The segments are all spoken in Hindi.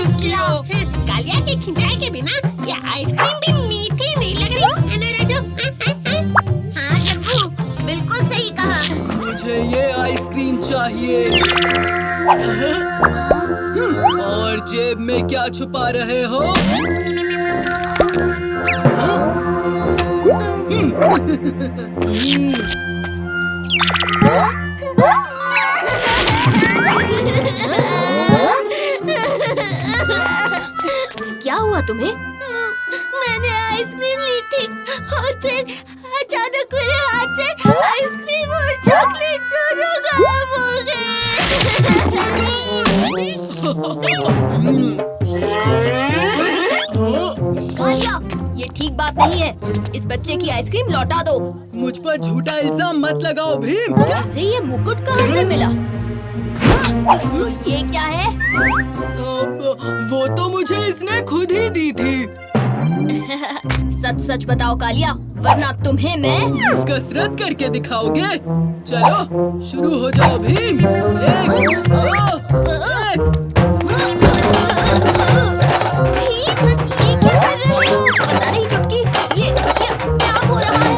मुस्कियो। कालिया के खिंचाई के बिना ये आइसक्रीम भी मीठी नहीं लग रही है ना राजू? हाँ शंभू, बिल्कुल सही कहा। मुझे ये आइसक्रीम चाहिए। और जेब में क्या छुपा रहे हो? क्या हुआ तुम्हें? मैंने आइसक्रीम ली थी और फिर अचानक मेरे हाथ से आइसक्रीम और चॉकलेट दोनों गायब हो गए। कालिया, ये ठीक बात नहीं है। इस बच्चे की आइसक्रीम लौटा दो। मुझ पर झूठा इल्जाम मत लगाओ भीम। वैसे ये मुकुट कहाँ से मिला? तो ये क्या है? वो तो मुझे इसने खुद ही दी थी। सच सच बताओ कालिया, वरना तुम्हें मैं कसरत करके दिखाओगे? चलो शुरू हो जाओ भीम। 1, 2, 1। पता नहीं चुटकी, ये क्या हो रहा है?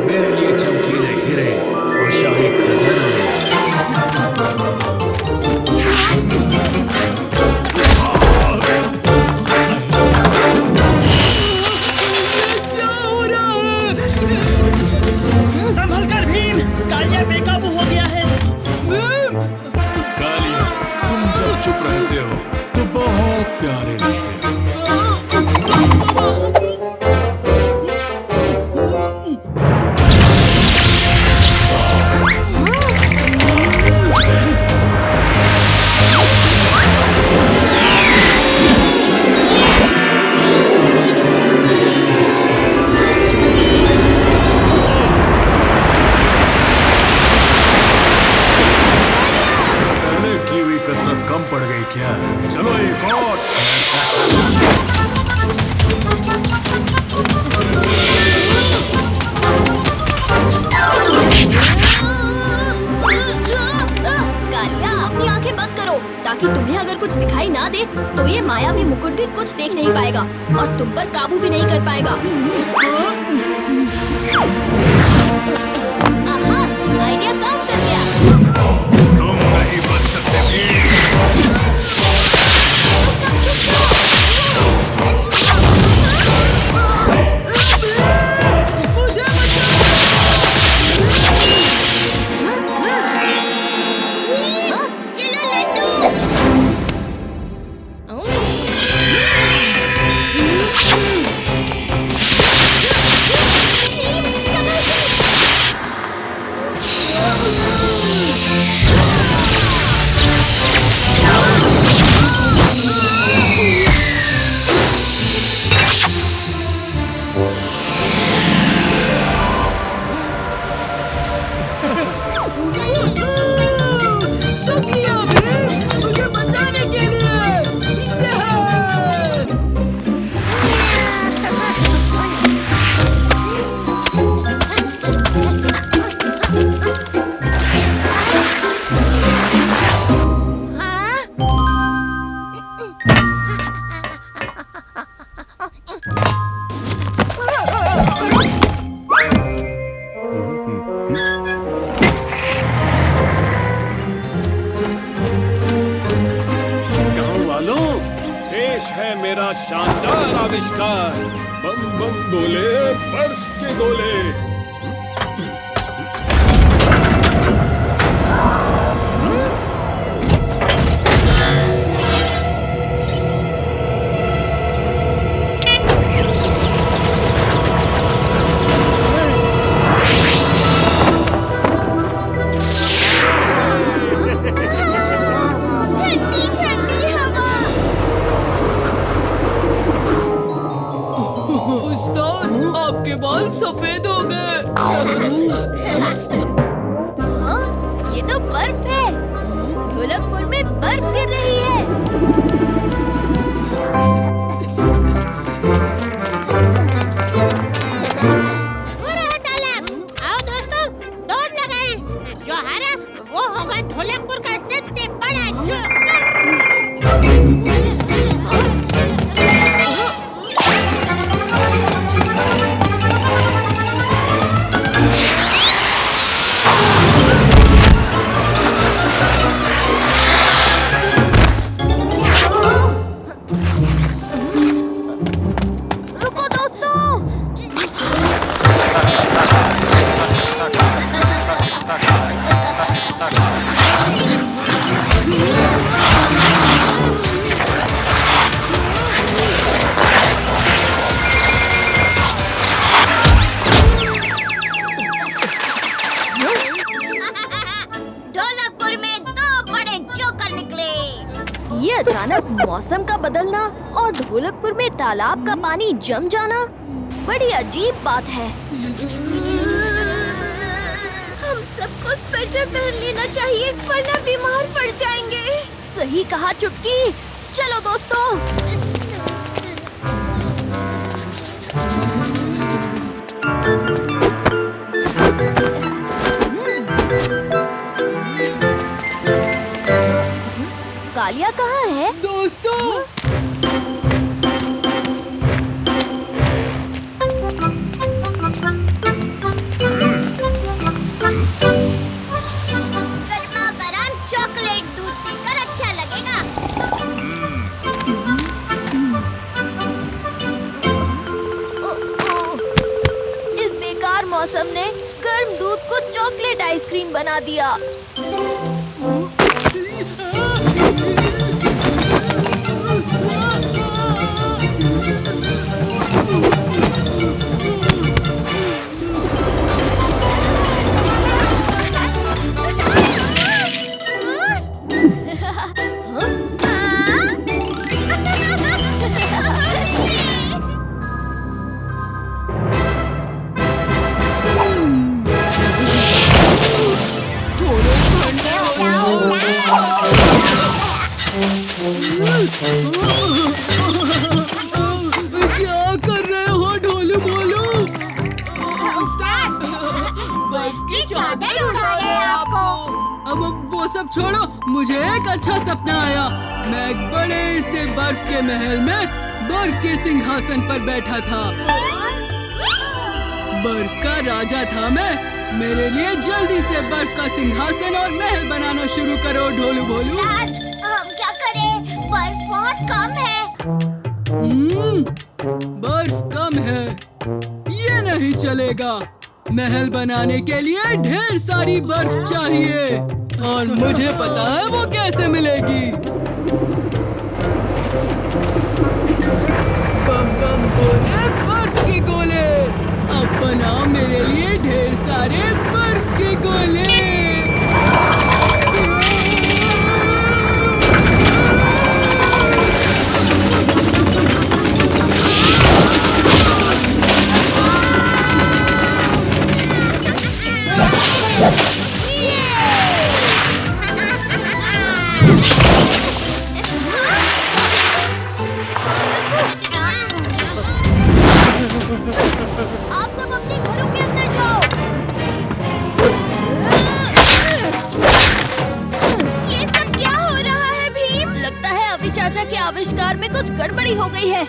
मेरे लिए चमकीले हीरे और शाही खजाना ले। क्या हो रहा है? संभल कर भीम, कालिया बेकाबू हो गया है। भीम! कालिया, तुम जब चुप रहते हो तो बहुत प्यारे लगते हो। पहले की हुई कसरत कम पड़ गई क्या? चलो एक और। कालिया, अपनी आंखें बंद करो ताकि तुम्हें अगर कुछ दिखाई ना दे तो ये मायावी मुकुट भी कुछ देख नहीं पाएगा और तुम पर काबू भी नहीं कर पाएगा। आहा, आइडिया काम कर गया। तुम नहीं बच सकते भीम। शुक्रिया भीम, मुझे बचाने के लिए। गाँव वालों, पेश है मेरा शानदार आविष्कार। बम बम बोले बर्फ के गोले। ठंडी ठंडी हवा। उस्ताद, आपके बाल सफेद हो गए। हाँ, ये तो बर्फ है। ढोलकपुर में बर्फ गिर रही है। हो रहा तालाब। आओ दोस्तों, दौड़ लगाएं। जो हारा गोलकपुर में तालाब का पानी जम जाना बड़ी अजीब बात है। हम सबको स्वेटर पहन लेना चाहिए वरना बीमार पड़ जाएंगे। सही कहा चुटकी। चलो दोस्तों। कालिया कहाँ है? दोस्तों गर्मा गर्म चॉकलेट दूध पीकर अच्छा लगेगा। इस बेकार मौसम ने गर्म दूध को चॉकलेट आइसक्रीम बना दिया। क्या कर रहे हो ढोलू भोलू? बर्फ की चादर उड़ा ले आपको। अब वो सब छोड़ो, मुझे एक अच्छा सपना आया। मैं एक बड़े से बर्फ के महल में बर्फ के सिंहासन पर बैठा था। बर्फ का राजा था मैं। मेरे लिए जल्दी से बर्फ का सिंहासन और महल बनाना शुरू करो ढोलू भोलू। हम क्या करें? बर्फ बहुत कम है। बर्फ कम है, ये नहीं चलेगा। महल बनाने के लिए ढेर सारी बर्फ चाहिए और मुझे पता है वो कैसे मिलेगी। बम बम बोले बर्फ के गोले। अब बनाओ मेरे लिए ढेर सारे बर्फ के गोले। आप सब अपने घरों के अंदर जाओ। ये सब क्या हो रहा है भीम? लगता है अभी चाचा के आविष्कार में कुछ गड़बड़ी हो गई है।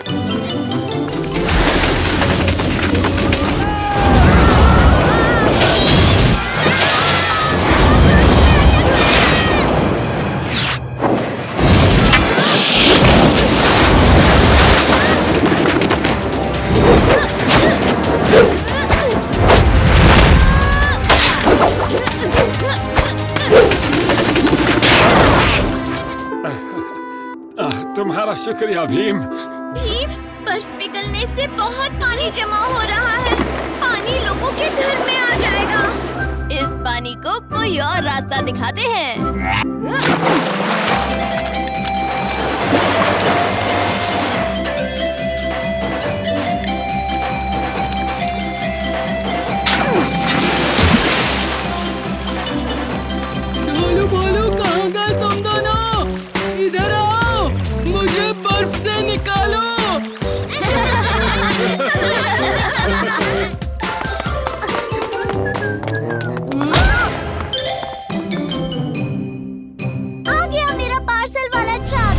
तुम्हारा शुक्रिया भीम। भीम, बर्फ पिघलने से बहुत पानी जमा हो रहा है। पानी लोगों के घर में आ जाएगा। इस पानी को कोई और रास्ता दिखाते हैं। ढोलू भोलू कहाँ गए तुम दोनों? इधर आओ, मुझे बर्फ से निकालो। आ गया मेरा पार्सल वाला ट्रक।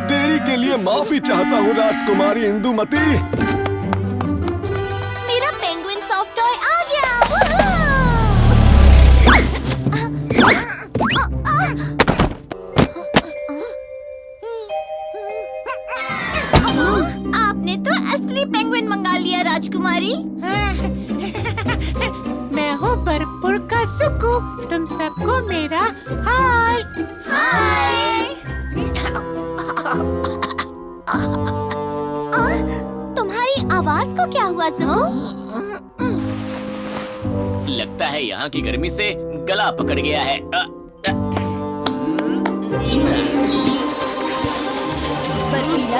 देरी के लिए माफी चाहता हूँ राजकुमारी इंदुमती। मेरा पेंगुइन सॉफ्ट टॉय आ गया। आपने तो असली पेंगुइन मंगा लिया राजकुमारी। मैं हूँ बर्फपुर का सुकू। तुम सबको मेरा हाय। हाय। तुम्हारी आवाज को क्या हुआ सुकू? लगता है यहाँ की गर्मी से गला पकड़ गया है।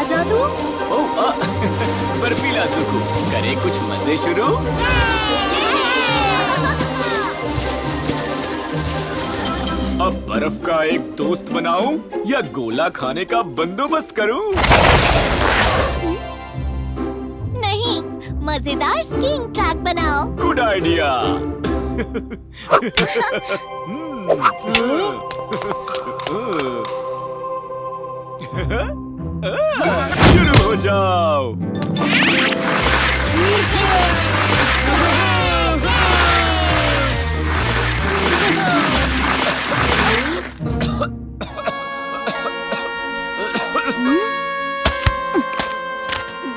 जादू। बर्फीला सुकू, करे कुछ मजे शुरू। अब बर्फ का एक दोस्त बनाऊं या गोला खाने का बंदोबस्त करूं? नहीं, मजेदार स्कीइंग ट्रैक बनाओ। Good idea. शुरू हो जाओ।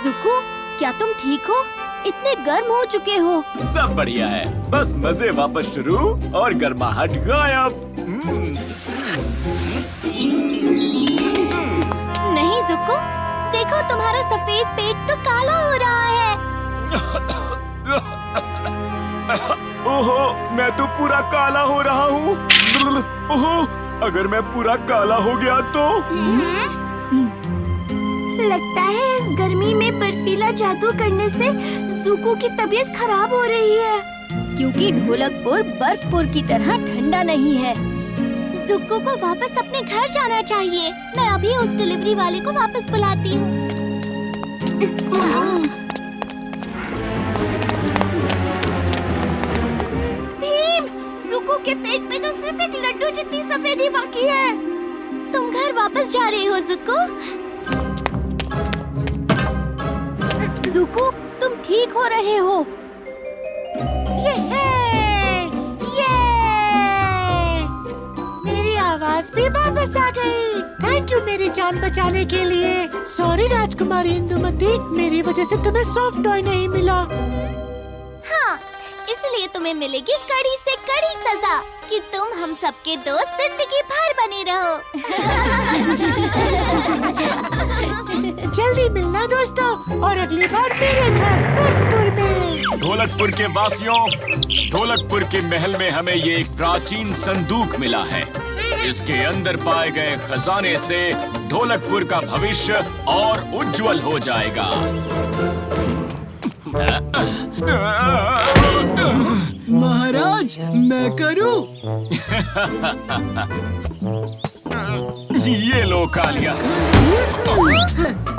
जुको, क्या तुम ठीक हो? इतने गर्म हो चुके हो। सब बढ़िया है, बस मजे वापस शुरू और गर्माहट गायब। नहीं जुको, देखो तुम्हारा सफेद पेट तो काला हो रहा है। ओहो, मैं तो पूरा काला हो रहा हूँ। ओहो, अगर मैं पूरा काला हो गया तो? लगता है इस गर्मी में बर्फीला जादू करने से जुको की तबीयत खराब हो रही है। क्योंकि ढोलकपुर बर्फपुर की तरह ठंडा नहीं है। जुको को वापस अपने घर जाना चाहिए। मैं अभी उस डिलीवरी वाले को वापस बुलाती हूँ। भीम, जुको के पेट पे तो सिर्फ एक लड्डू जितनी सफेदी बाकी है। तुम घर वापस जा रहे हो जुको? जुको, तुम ठीक हो रहे हो। मेरी आवाज भी वापस आ गई। थैंक यू मेरी जान बचाने के लिए। सॉरी राजकुमारी इंदुमती, मेरी वजह से तुम्हें सॉफ्ट टॉय नहीं मिला। हाँ, इसलिए तुम्हें मिलेगी कड़ी से कड़ी सजा कि तुम हम सबके दोस्त जिंदगी भर बने रहो। जल्दी मिलना दोस्तों, और अगली बार मेरे घर बर्फपुर में। ढोलकपुर के वासियों, ढोलकपुर के महल में हमें ये एक प्राचीन संदूक मिला है। इसके अंदर पाए गए खजाने से ढोलकपुर का भविष्य और उज्जवल हो जाएगा। महाराज, मैं करूं? ये लो कालिया।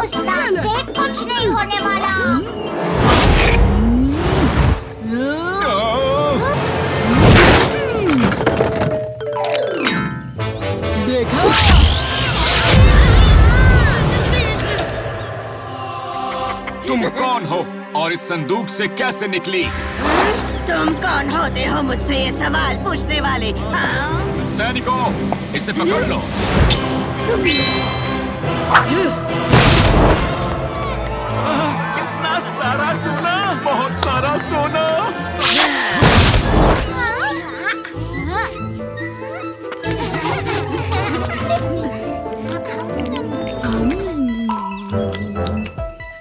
उस्ताद से कुछ नहीं होने वाला। देखा? तुम कौन हो और इस संदूक से कैसे निकली? तुम कौन होते हो मुझसे ये सवाल पूछने वाले? हाँ? सैनिकों, इसे पकड़ लो। इतना सारा सोना, बहुत सारा सोना।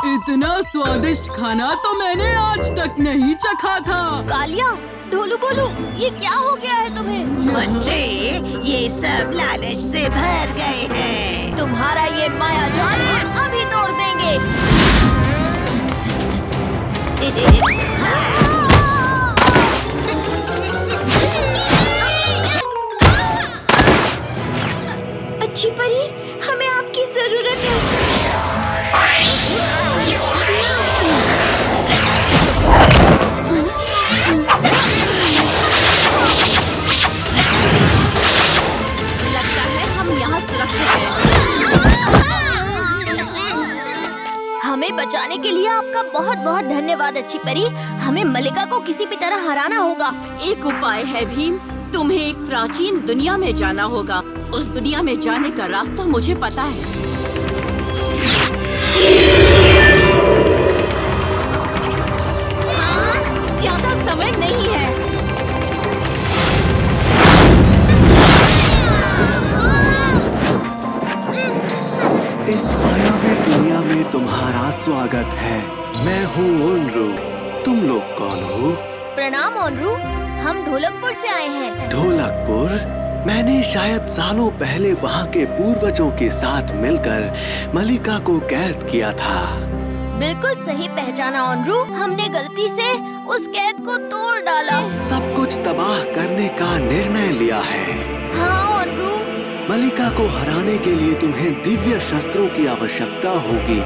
इतना स्वादिष्ट खाना तो मैंने आज तक नहीं चखा था। कालिया, ढोलू बोलू, ये क्या हो गया है तुम्हें? बच्चे, ये सब लालच से भर गए हैं। तुम्हारा ये माया जाल हम अभी तोड़ देंगे। अच्छी परी, हमें आपकी जरूरत है। लगता है हम यहाँ सुरक्षित हैं। हमें बचाने के लिए आपका बहुत बहुत धन्यवाद अच्छी परी। हमें मलिका को किसी भी तरह हराना होगा। एक उपाय है भीम, तुम्हें एक प्राचीन दुनिया में जाना होगा। उस दुनिया में जाने का रास्ता मुझे पता है। ज्यादा समय नहीं है। इस मायावी दुनिया में तुम्हारा स्वागत है। मैं हूँ ओनरू। तुम लोग कौन हो? प्रणाम ओनरू, हम ढोलकपुर से आए हैं। ढोलकपुर? मैंने शायद सालों पहले वहाँ के पूर्वजों के साथ मिलकर मलिका को कैद किया था। बिल्कुल सही पहचाना ओनरू, हमने गलती से उस कैद को तोड़ डाला। सब कुछ तबाह करने का निर्णय लिया है। हाँ ओनरू। मलिका को हराने के लिए तुम्हें दिव्य शस्त्रों की आवश्यकता होगी।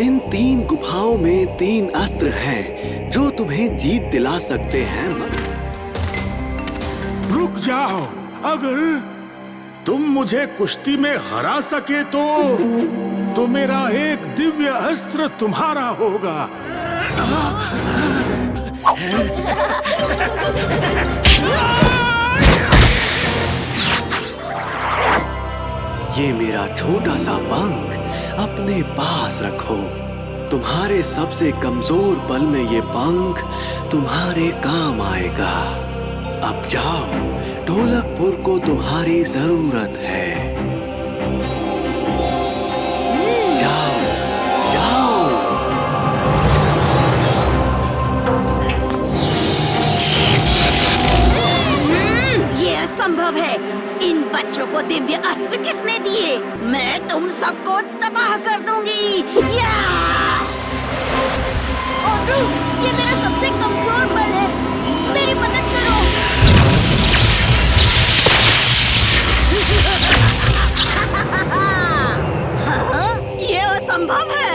इन 3 गुफाओं में 3 अस्त्र हैं जो तुम्हें जीत दिला सकते हैं। रुक जाओ, अगर तुम मुझे कुश्ती में हरा सके तो मेरा एक दिव्य अस्त्र तुम्हारा होगा। ये मेरा छोटा सा पंख अपने पास रखो। तुम्हारे सबसे कमजोर पल में ये पंख तुम्हारे काम आएगा। अब जाओ, ढोलकपुर को तुम्हारी जरूरत है। जाओ, जाओ। ये असंभव है। इन बच्चों को दिव्य अस्त्र किसने दिए? मैं तुम सबको तबाह कर दूंगी। ओनरू, ये मेरा सबसे कमजोर बल है, मेरी मदद करो। हाँ, ये असंभव है।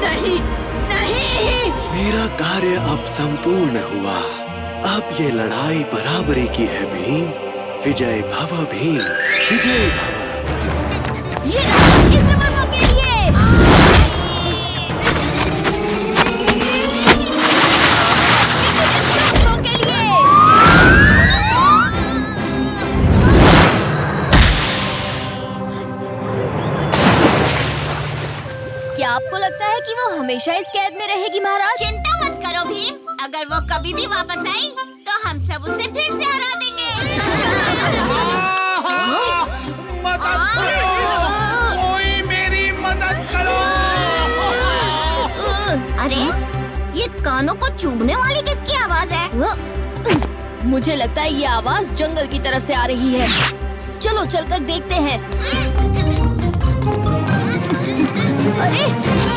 नहीं, नहीं। मेरा कार्य अब संपूर्ण हुआ। अब ये लड़ाई बराबरी की है भीम। विजय भव भीम, विजय भव। ये इंद्रवर्मा के लिए। क्या आपको लगता है कि वो हमेशा इस कैद में रहेगी महाराज? चिंता मत करो भीम, अगर वो कभी भी वापस आई तो हम सब उसे फिर से हरा देंगे। मदद करो, कोई मेरी मदद करो। अरे ये कानों को चुभने वाली किसकी आवाज है? मुझे लगता है ये आवाज जंगल की तरफ से आ रही है। चलो चलकर देखते हैं। अरे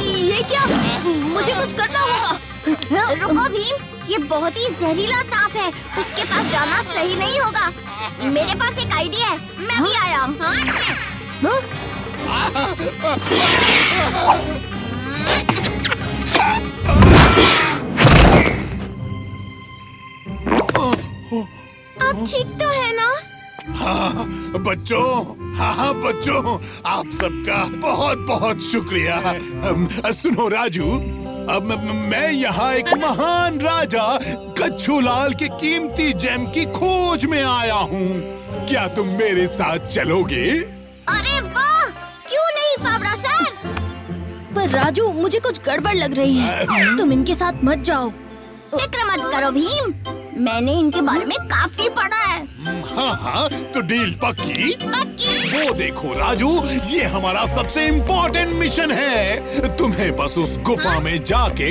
ये क्या? मुझे कुछ करना होगा। रुको भीम, ये बहुत ही जहरीला सांप है, उसके पास जाना सही नहीं होगा। मेरे पास एक आइडिया है, मैं भी आया। आप ठीक तो है ना? हाँ बच्चों, हाँ बच्चों, आप सबका बहुत बहुत शुक्रिया। सुनो राजू, अब मैं यहाँ एक महान राजा कच्छूलाल के कीमती जेम की खोज में आया हूँ। क्या तुम मेरे साथ चलोगे? अरे वाह, क्यों नहीं फावड़ा सर? पर राजू, मुझे कुछ गड़बड़ लग रही है। तुम इनके साथ मत जाओ। फिक्र मत करो भीम, मैंने इनके बारे में काफी पढ़ा है। हाँ हाँ, तो डील पक्की? पक्की। वो देखो राजू, ये हमारा सबसे इम्पोर्टेंट मिशन है। तुम्हें बस उस गुफा में जाके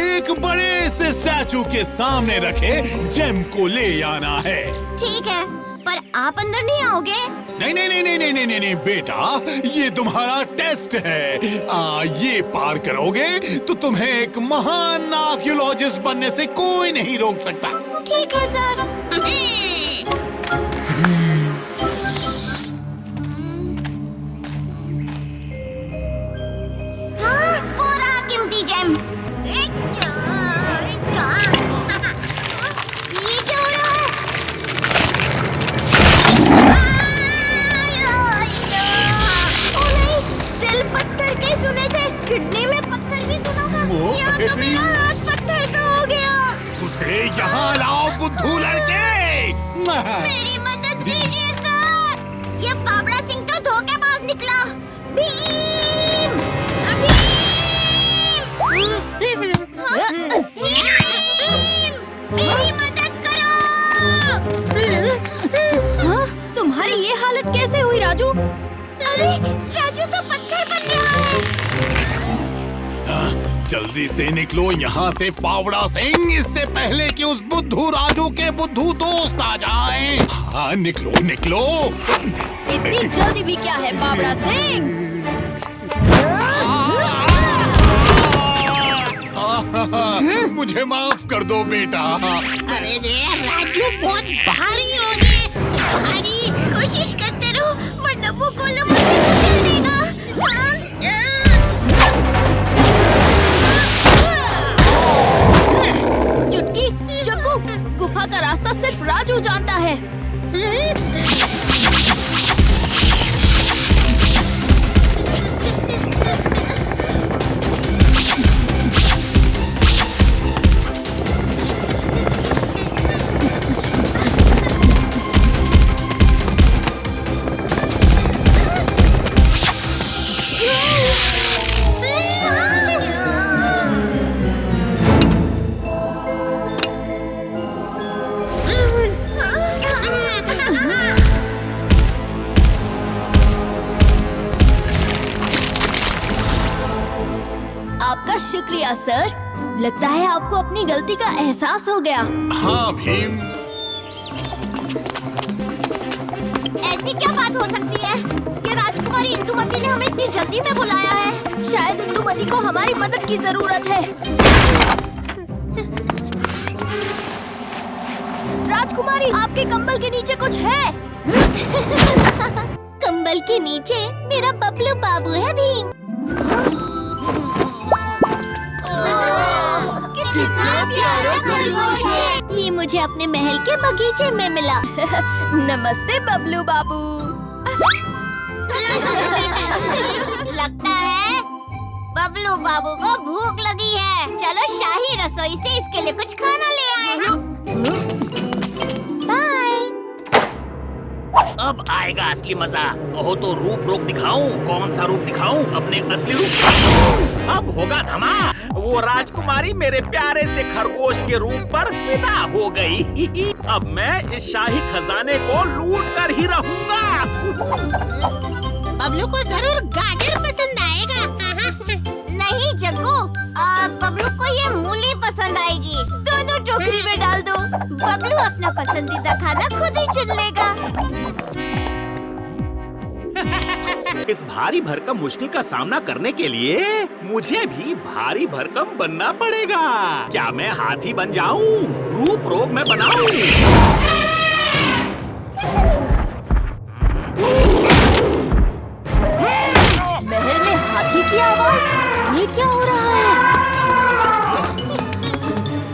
एक बड़े से स्टैचू के सामने रखे जेम को ले आना है। ठीक है, पर आप अंदर नहीं आओगे? नहीं नहीं नहीं नहीं नहीं नहीं नहीं बेटा, ये तुम्हारा टेस्ट है। ये पार करोगे तो तुम्हें एक महान आर्कियोलॉजिस्ट बनने से कोई नहीं रोक सकता। ठीक है सर। हाँ, वो रहा कीमती जेम। ये क्या हो रहा है? ओ नहीं, दिल पत्थर के सुने थे, किडनी में पत्थर भी सुना था। यहाँ तो मेरा हाथ पत्थर का हो गया। उसे यहाँ लाओ बुद्धू लड़के। मेरी मदद कीजिए सर, ये फावड़ा सिंह तो धोखेबाज निकला। भीम, मेरी मदद करो। हाँ? तुम्हारी ये हालत कैसे हुई राजू? अरे राजू तो पत्थर बन रहा है। जल्दी से निकलो यहाँ से फावड़ा सिंह, इससे पहले कि उस बुद्धू राजू के बुद्धू दोस्त आ जाएं। हाँ निकलो निकलो। इतनी जल्दी भी क्या है फावड़ा सिंह? मुझे माफ कर दो बेटा। अरे रे राजू बहुत भारी हो गए। भारी कोशिश करते रहो वरना वो गोलम मुझे कुचल देगा। चुटकी, जग्गू, गुफा का रास्ता सिर्फ राजू जानता है। आपका शुक्रिया सर। लगता है आपको अपनी गलती का एहसास हो गया। हाँ भीम। ऐसी क्या बात हो सकती है कि राजकुमारी इंदुमती ने हमें इतनी जल्दी में बुलाया है? शायद इंदुमती को हमारी मदद की जरूरत है। राजकुमारी, आपके कंबल के नीचे कुछ है? कंबल के नीचे मेरा बबलू बाबू है भीम। कितना प्यारा खरगोश है। ये मुझे अपने महल के बगीचे में मिला। नमस्ते बबलू बाबू। लगता है बबलू बाबू को भूख लगी है। चलो शाही रसोई से इसके लिए कुछ खाना ले आए। बाय। अब आएगा असली मजा। कहो तो रूप रोक दिखाऊं? कौन सा रूप दिखाऊं? अपने असली रूप। अब होगा धमा। वो राजकुमारी मेरे प्यारे से खरगोश के रूप पर फिदा हो गई। अब मैं इस शाही खजाने को लूट कर ही रहूंगा। बबलू को जरूर गाजर पसंद आएगा। नहीं जग्गू, बबलू को ये मूली पसंद आएगी। दोनों टोकरी में डाल दो। बबलू अपना पसंदीदा खाना खुद ही चुन लेगा। इस भारी भरकम मुश्किल का सामना करने के लिए मुझे भी भारी भरकम बनना पड़ेगा। क्या मैं हाथी बन जाऊं? रूप रोग में बनाऊं? महल में हाथी की आवाज? ये क्या हो रहा है?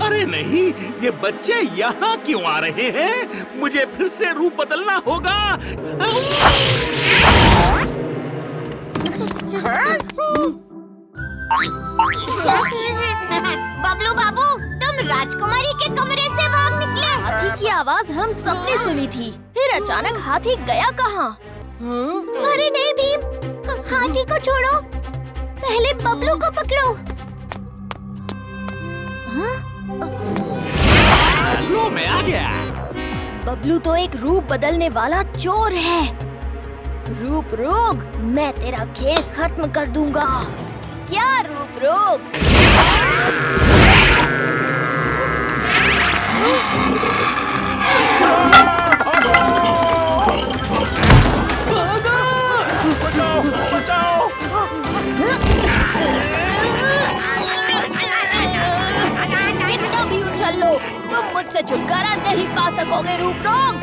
अरे नहीं, ये बच्चे यहाँ क्यों आ रहे हैं? मुझे फिर से रूप बदलना होगा। बबलू बाबू, तुम राजकुमारी के कमरे से भाग निकले। हाथी की आवाज हम सबने सुनी थी, फिर अचानक हाथी गया कहाँ? अरे नहीं भीम, हाथी को छोड़ो, पहले बबलू को पकड़ो। लो मैं आ गया। बबलू तो एक रूप बदलने वाला चोर है। रूप रोग, मैं तेरा खेल खत्म कर दूंगा। क्या रूप रोग? कितना भी उछल लो, तुम मुझसे छुटकारा नहीं पा सकोगे रूप रोग।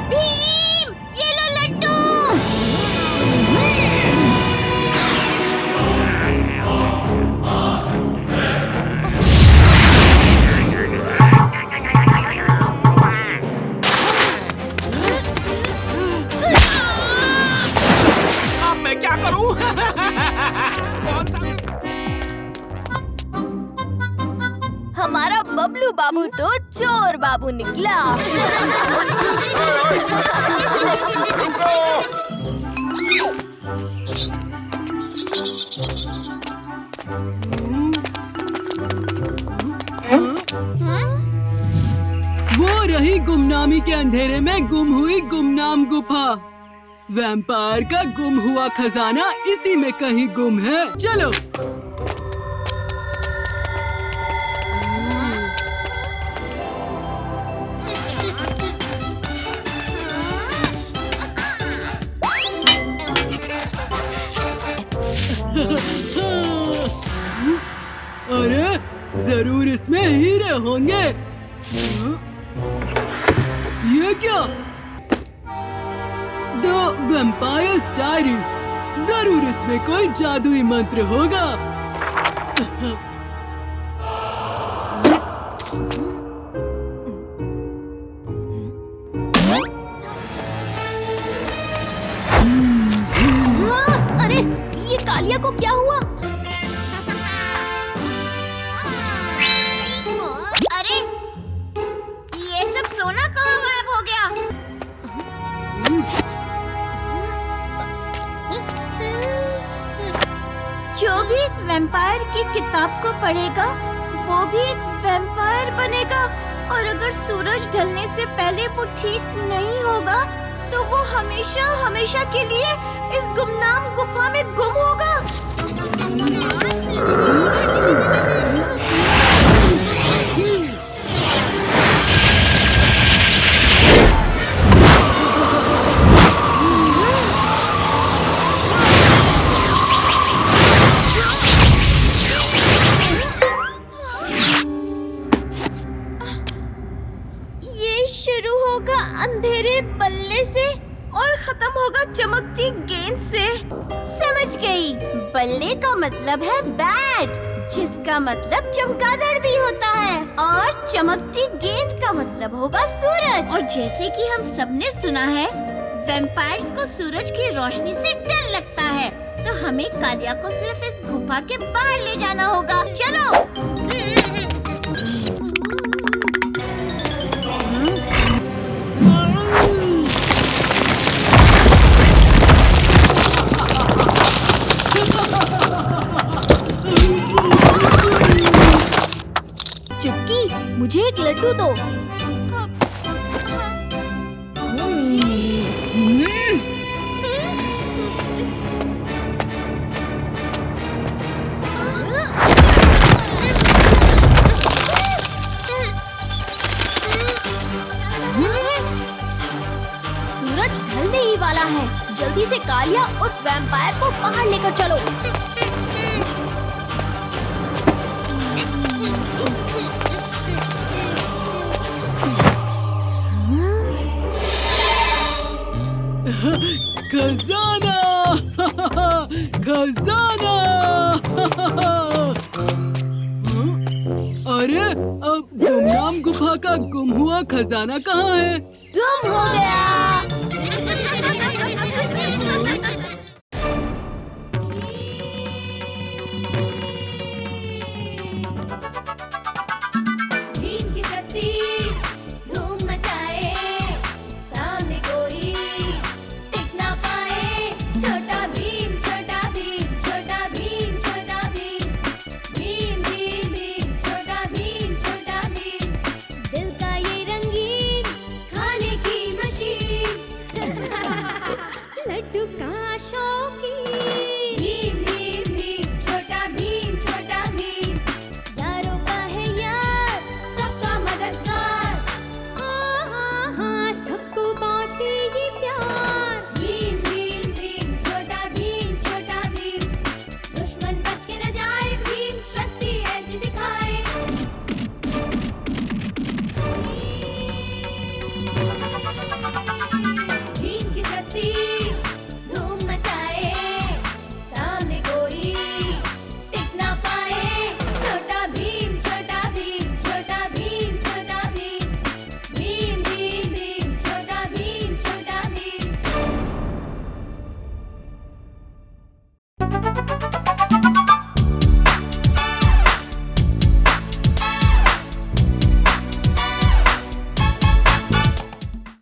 भीम, ये लो लड्डू। अब मैं क्या करूं? हमारा बबलू बाबू तो चोर बाबू निकला। वो रही वही गुमनामी के अंधेरे में गुम हुई गुमनाम गुफा। वैम्पायर का गुम हुआ खजाना इसी में कहीं गुम है। चलो। अरे जरूर इसमें हीरे होंगे। ये क्या? The vampires diary. जरूर इसमें कोई जादुई मंत्र होगा। अरे ये कालिया को क्या हुआ? अरे ये सब सोना कहाँ गायब हो गया? जो भी इस वैम्पायर की किताब को पढ़ेगा वो भी एक वैम्पायर बनेगा, और अगर सूरज ढलने से पहले वो ठीक नहीं होगा तो वो हमेशा हमेशा के लिए इस गुमनाम गुफा में गुम होगा। ये शुरू होगा अंधेरे बल्ले से और खत्म होगा चमकती गेंद से। समझ गई। बल्ले का मतलब है बैट, जिसका मतलब चमगादड़ भी होता है, और चमकती गेंद का मतलब होगा सूरज। और जैसे कि हम सबने सुना है, वैम्पायर्स को सूरज की रोशनी से डर लगता है, तो हमें कालिया को सिर्फ इस गुफा के बाहर ले जाना होगा। चलो। चुटकी, मुझे एक लड्डू दो। सूरज ढलने ही वाला है। जल्दी से कालिया और वैम्पायर को बाहर लेकर चलो। खजाना! खजाना! अरे अब गुमनाम गुफा का गुम हुआ खजाना कहाँ है? गुम हो गया। भीम की शक्ति धूम मचाए, सामने कोई टिक ना पाए। छोटा भीम, छोटा भीम, छोटा भीम, छोटा भीम, भीम भीम भीम, छोटा भीम, छोटा भीम। दिल का ये रंगीन खाने की मशीन, लड्डू का शौक